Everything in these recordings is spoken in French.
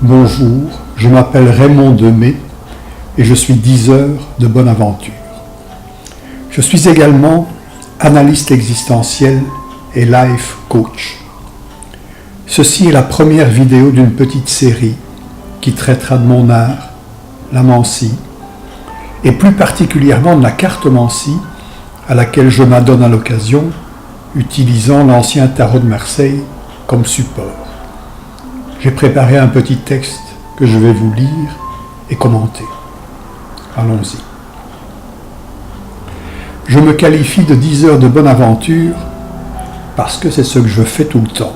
Bonjour, je m'appelle Raymond Demey et je suis diseur de bonne aventure. Je suis également analyste existentiel et life coach. Ceci est la première vidéo d'une petite série qui traitera de mon art, la mancie, et plus particulièrement de la cartomancie à laquelle je m'adonne à l'occasion, utilisant l'ancien tarot de Marseille comme support. J'ai préparé un petit texte que je vais vous lire et commenter. Allons-y. Je me qualifie de diseur de bonne aventure parce que c'est ce que je fais tout le temps.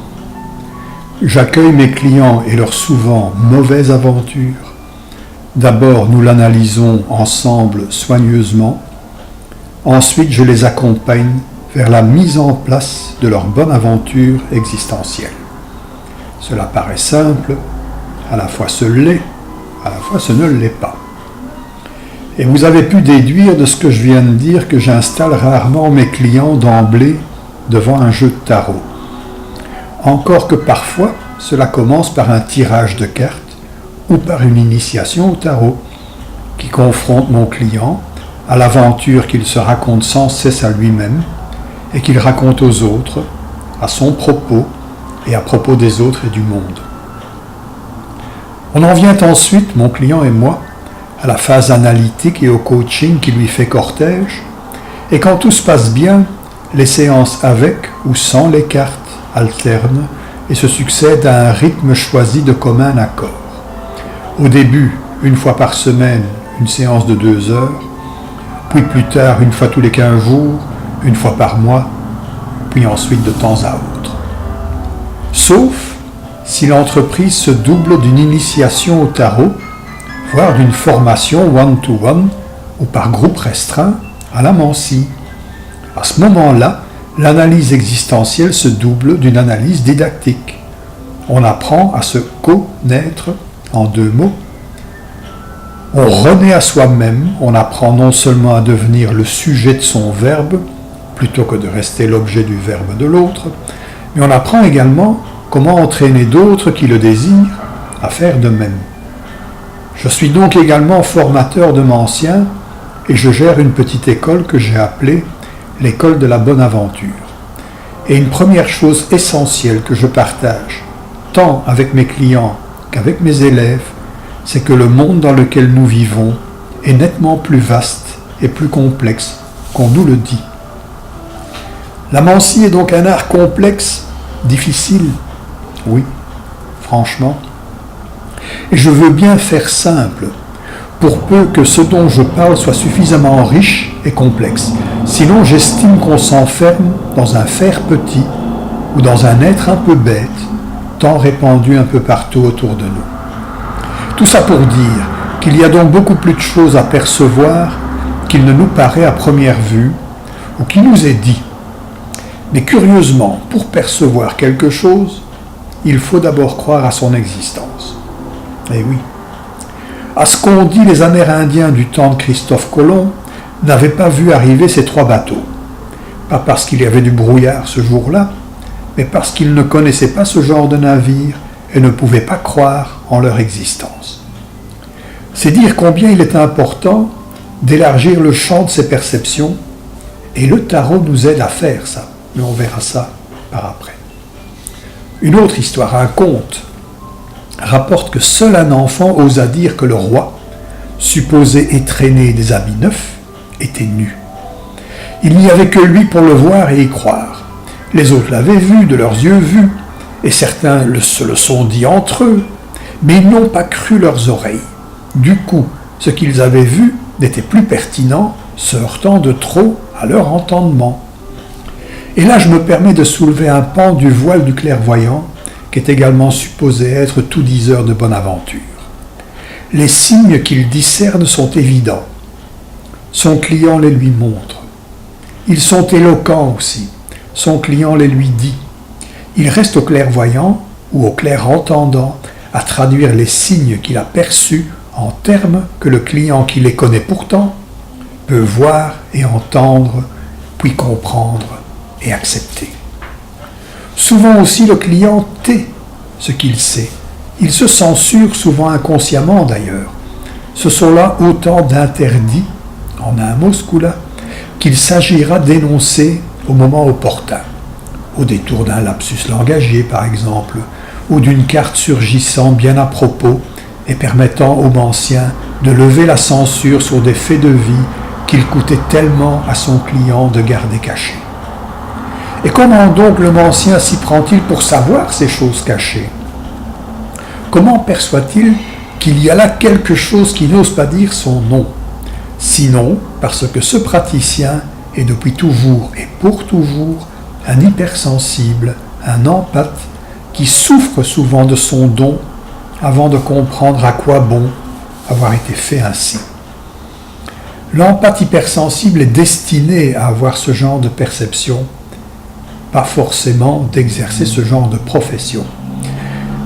J'accueille mes clients et leurs souvent mauvaises aventures. D'abord, nous l'analysons ensemble soigneusement. Ensuite, je les accompagne vers la mise en place de leur bonne aventure existentielle. Cela paraît simple, à la fois ce l'est, à la fois ce ne l'est pas. Et vous avez pu déduire de ce que je viens de dire que j'installe rarement mes clients d'emblée devant un jeu de tarot. Encore que parfois, cela commence par un tirage de cartes ou par une initiation au tarot qui confronte mon client à l'aventure qu'il se raconte sans cesse à lui-même et qu'il raconte aux autres, à son propos et à propos des autres et du monde. On en vient ensuite, mon client et moi, à la phase analytique et au coaching qui lui fait cortège, et quand tout se passe bien, les séances avec ou sans les cartes alternent et se succèdent à un rythme choisi de commun accord. Au début, une fois par semaine, une séance de 2 heures, puis plus tard, une fois tous les 15 jours, une fois par mois, puis ensuite de temps à autre. Sauf si l'entreprise se double d'une initiation au tarot, voire d'une formation one-to-one ou par groupe restreint à la mancie. À ce moment-là, l'analyse existentielle se double d'une analyse didactique. On apprend à se connaître en 2 mots. On renaît à soi-même, on apprend non seulement à devenir le sujet de son verbe, plutôt que de rester l'objet du verbe de l'autre, mais on apprend également comment entraîner d'autres qui le désirent à faire de même. Je suis donc également formateur de manciens et je gère une petite école que j'ai appelée l'école de la bonne aventure. Et une première chose essentielle que je partage, tant avec mes clients qu'avec mes élèves, c'est que le monde dans lequel nous vivons est nettement plus vaste et plus complexe qu'on nous le dit. La mancie est donc un art complexe, difficile, oui, franchement. Et je veux bien faire simple, pour peu que ce dont je parle soit suffisamment riche et complexe. Sinon, j'estime qu'on s'enferme dans un faire petit ou dans un être un peu bête, tant répandu un peu partout autour de nous. Tout ça pour dire qu'il y a donc beaucoup plus de choses à percevoir qu'il ne nous paraît à première vue ou qui nous est dit. Mais curieusement, pour percevoir quelque chose, il faut d'abord croire à son existence. Eh oui. À ce qu'on dit, les Amérindiens du temps de Christophe Colomb n'avaient pas vu arriver ces 3 bateaux. Pas parce qu'il y avait du brouillard ce jour-là, mais parce qu'ils ne connaissaient pas ce genre de navire et ne pouvaient pas croire en leur existence. C'est dire combien il est important d'élargir le champ de ses perceptions, et le tarot nous aide à faire ça, mais on verra ça par après. Une autre histoire, un conte, rapporte que seul un enfant osa dire que le roi, supposé étraîner des habits neufs, était nu. Il n'y avait que lui pour le voir et y croire. Les autres l'avaient vu, de leurs yeux vus, et certains se le sont dit entre eux, mais ils n'ont pas cru leurs oreilles. Du coup, ce qu'ils avaient vu n'était plus pertinent, se heurtant de trop à leur entendement. Et là, je me permets de soulever un pan du voile du clairvoyant, qui est également supposé être tout diseur de bonne aventure. Les signes qu'il discerne sont évidents. Son client les lui montre. Ils sont éloquents aussi. Son client les lui dit. Il reste au clairvoyant ou au clairentendant à traduire les signes qu'il a perçus en termes que le client qui les connaît pourtant peut voir et entendre, puis comprendre et accepter. Souvent aussi le client tait ce qu'il sait Ils se censurent souvent inconsciemment d'ailleurs. Ce sont là autant d'interdits, en un mot ce coup-là, qu'il s'agira d'énoncer au moment opportun, au détour d'un lapsus langagier par exemple, ou d'une carte surgissant bien à propos et permettant au mancien de lever la censure sur des faits de vie qu'il coûtait tellement à son client de garder cachés. Et comment donc le mancien s'y prend-il pour savoir ces choses cachées? Comment perçoit-il qu'il y a là quelque chose qui n'ose pas dire son nom? Sinon parce que ce praticien est depuis toujours et pour toujours un hypersensible, un empathe qui souffre souvent de son don avant de comprendre à quoi bon avoir été fait ainsi. L'empathe hypersensible est destiné à avoir ce genre de perception, pas forcément d'exercer ce genre de profession.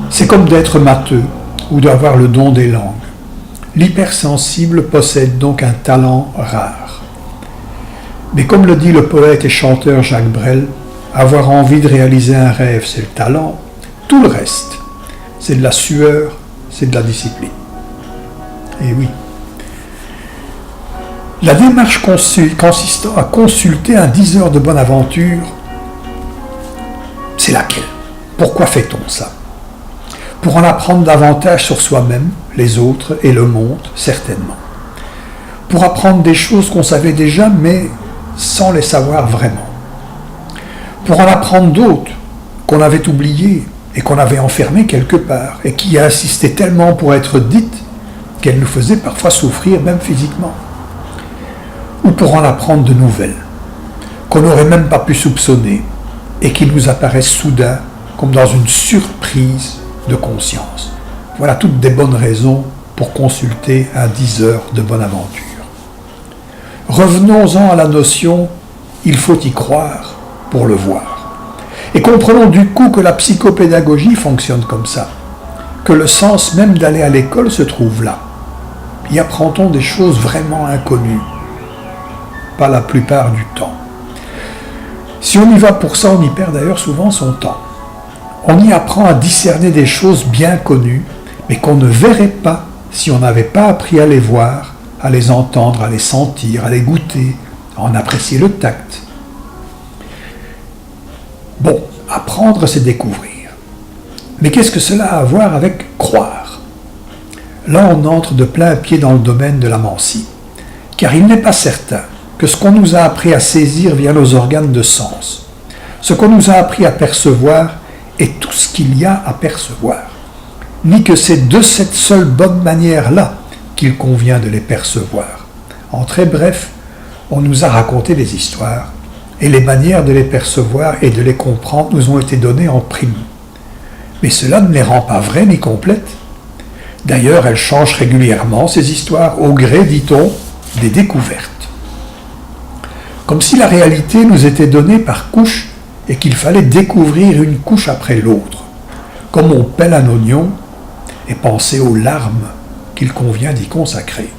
C'est comme d'être matheux ou d'avoir le don des langues. L'hypersensible possède donc un talent rare. Mais comme le dit le poète et chanteur Jacques Brel, avoir envie de réaliser un rêve, c'est le talent. Tout le reste, c'est de la sueur, c'est de la discipline. Et oui. La démarche consistant à consulter un diseur de bonne aventure, c'est laquelle? Pourquoi fait-on ça? Pour en apprendre davantage sur soi-même, les autres et le monde, certainement. Pour apprendre des choses qu'on savait déjà, mais sans les savoir vraiment. Pour en apprendre d'autres qu'on avait oubliées et qu'on avait enfermées quelque part, et qui insistaient tellement pour être dites qu'elles nous faisaient parfois souffrir, même physiquement. Ou pour en apprendre de nouvelles, qu'on n'aurait même pas pu soupçonner, et qui nous apparaissent soudain comme dans une surprise de conscience. Voilà toutes des bonnes raisons pour consulter un diseur de bonne aventure. Revenons-en à la notion « il faut y croire pour le voir ». Et comprenons du coup que la psychopédagogie fonctionne comme ça, que le sens même d'aller à l'école se trouve là. Y apprend-on des choses vraiment inconnues? Pas la plupart du temps. Si on y va pour ça, on y perd d'ailleurs souvent son temps. On y apprend à discerner des choses bien connues, mais qu'on ne verrait pas si on n'avait pas appris à les voir, à les entendre, à les sentir, à les goûter, à en apprécier le tact. Bon, apprendre, c'est découvrir. Mais qu'est-ce que cela a à voir avec croire? Là, on entre de plein pied dans le domaine de la mensie, car il n'est pas certain que ce qu'on nous a appris à saisir via nos organes de sens, ce qu'on nous a appris à percevoir, est tout ce qu'il y a à percevoir, ni que c'est de cette seule bonne manière-là qu'il convient de les percevoir. En très bref, on nous a raconté des histoires, et les manières de les percevoir et de les comprendre nous ont été données en prime. Mais cela ne les rend pas vraies ni complètes. D'ailleurs, elles changent régulièrement, ces histoires, au gré, dit-on, des découvertes. Comme si la réalité nous était donnée par couches et qu'il fallait découvrir une couche après l'autre, comme on pèle un oignon et penser aux larmes qu'il convient d'y consacrer.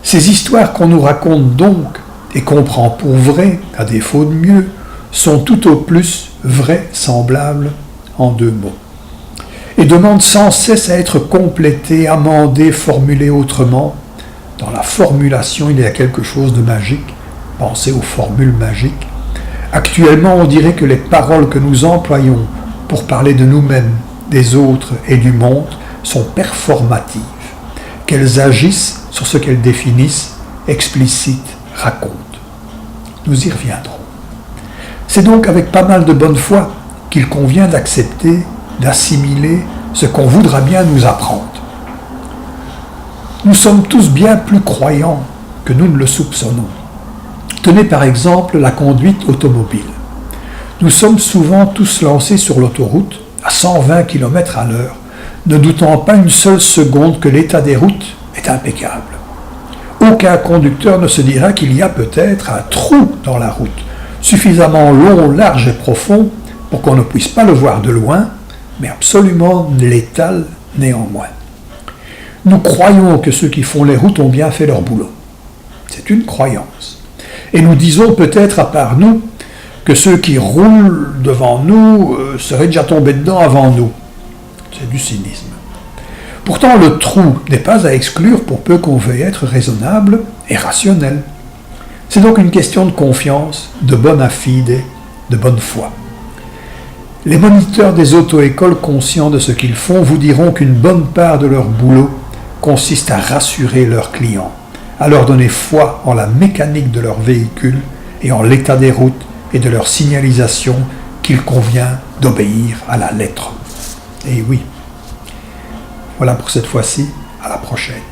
Ces histoires qu'on nous raconte donc et qu'on prend pour vraies, à défaut de mieux, sont tout au plus vraisemblables en deux mots, et demandent sans cesse à être complétées, amendées, formulées autrement. Dans la formulation, il y a quelque chose de magique. Pensez aux formules magiques. Actuellement, on dirait que les paroles que nous employons pour parler de nous-mêmes, des autres et du monde sont performatives, qu'elles agissent sur ce qu'elles définissent, explicitent, racontent. Nous y reviendrons. C'est donc avec pas mal de bonne foi qu'il convient d'accepter, d'assimiler ce qu'on voudra bien nous apprendre. Nous sommes tous bien plus croyants que nous ne le soupçonnons. Tenez par exemple la conduite automobile. Nous sommes souvent tous lancés sur l'autoroute à 120 km/h, ne doutant pas une seule seconde que l'état des routes est impeccable. Aucun conducteur ne se dira qu'il y a peut-être un trou dans la route, suffisamment long, large et profond pour qu'on ne puisse pas le voir de loin, mais absolument létal néanmoins. Nous croyons que ceux qui font les routes ont bien fait leur boulot. C'est une croyance. Et nous disons peut-être à part nous que ceux qui roulent devant nous seraient déjà tombés dedans avant nous. C'est du cynisme. Pourtant, le trou n'est pas à exclure pour peu qu'on veuille être raisonnable et rationnel. C'est donc une question de confiance, de bona fide, de bonne foi. Les moniteurs des auto-écoles conscients de ce qu'ils font vous diront qu'une bonne part de leur boulot consiste à rassurer leurs clients, à leur donner foi en la mécanique de leur véhicule et en l'état des routes et de leur signalisation qu'il convient d'obéir à la lettre. Et oui. Voilà pour cette fois-ci, à la prochaine.